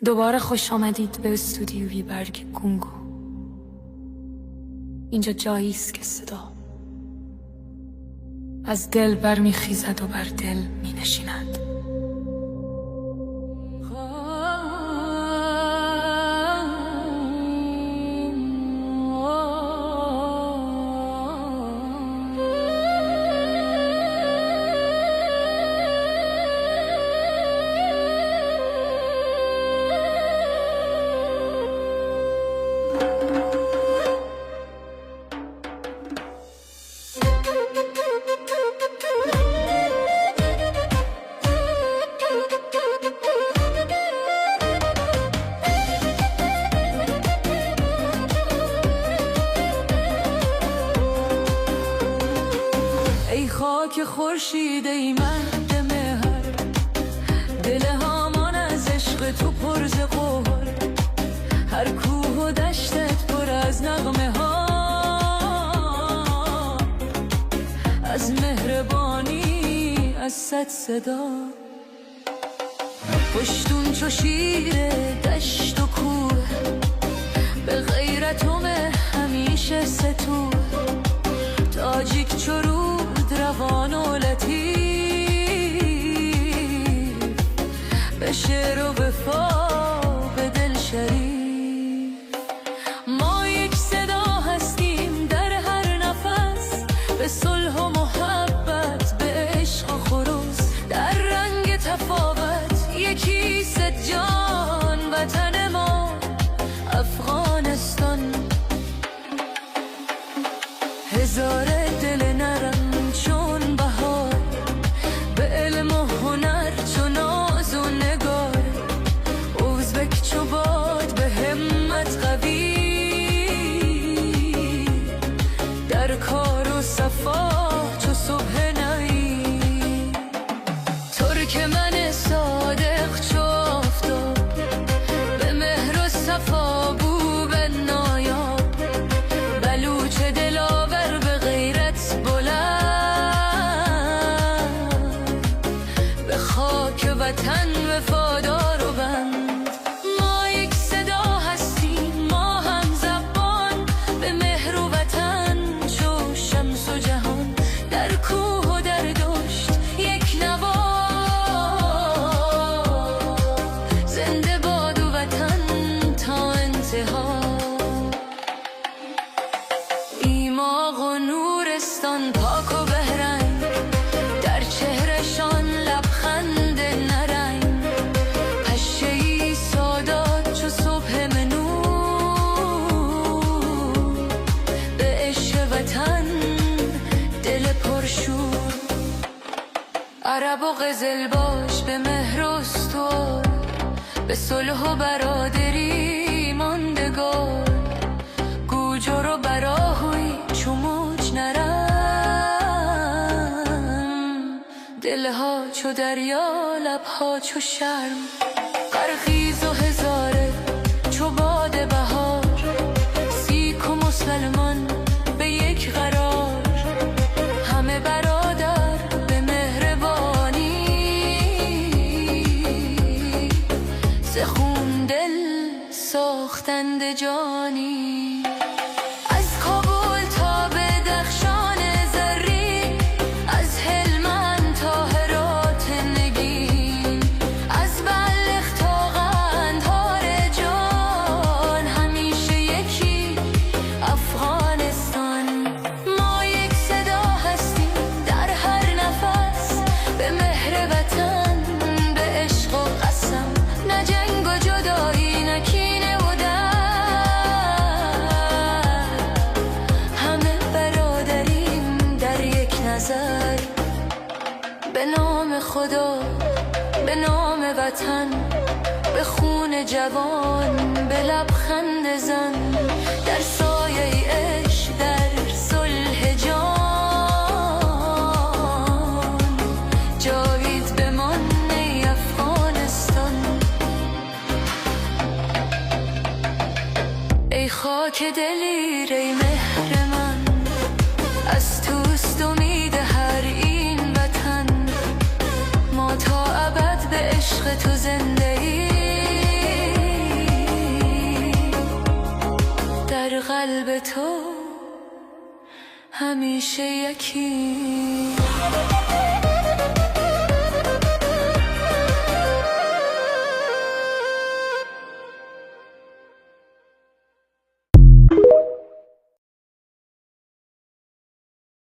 دوباره خوش آمدید به استودیوی برگ گونگو. اینجا جایی است که صدا از دل برمیخیزد و بر دل مینشیند. ای خاک خورشید، ای مهد مهر، دل هامان از عشق تو پر ز قهر، هر کوه و دشتت پر از نغمه ها، از مهربانی، از صد صدا. پشتون چو شیر دشت و کوه، به غیرتم همیشه ستوه، تاجیک چو رود روان و لطیف، به شعر و وفا به دل شریف. ما یک صدا هستیم در هر نفس، به صلح و محبت، به عشق و خروس، در رنگ تفاوت یکی ست جان. وطن ما افغانستان، هزار دل نرم چون بهار، به علم و هنر چون ناز و نگار، ازبک چو باد به همت قوی، در کار و صفا چو صبح نوی. ترکمن صادق چو آفتاب، به مهر و صفا بو به نایاب، بلوچ دلاور به غیرت بلند، به خاک وطن وفادار و بند. ما یک صدا هستیم، ما هم زبان، به مهر و وطن چو شمس و جهان، در کوه و در دشت یک نوا. زنده باد و وطن تا انتها. ایماغ و نورستان پاک و بهرنگ، در چهرشان لبخند نرنگ، پشه‌ای سادات چو صبح منور، به عشق وطن دل پرشور. عرب و قزل باش به مهر و استوار، به صلح و برادری ماندگار، گوجر و براهوی چو موج نرم، دلها چو دریا، لبها چو شرم، قرخیز و هزاره چو باد بهار، سیک و مسلمان به یک قرار، همه برادر به مهربانی، ز خون دل ساختند جانی. از کابل تا به درخشان زرین، از هلمند تا هرات نگین، از بلخ تا قندهار جان، همیشه یکی افغانستان. ما یک صدا هستیم در هر نفس، به مهر وطن، به عشق و قسم، نه جنگ و جدایی، نه کینه و نظر. به نام خدا، به نام وطن، به خون جوان، به لبخند زن، در سایه عشق، در صلح جان، جاوید بمان ای افغانستان. ای خاک دلیر، ای مهر من، از توست امید هر این وطن، ما تا ابد به عشق تو زنده ایم. قلب تو همیشه یکی.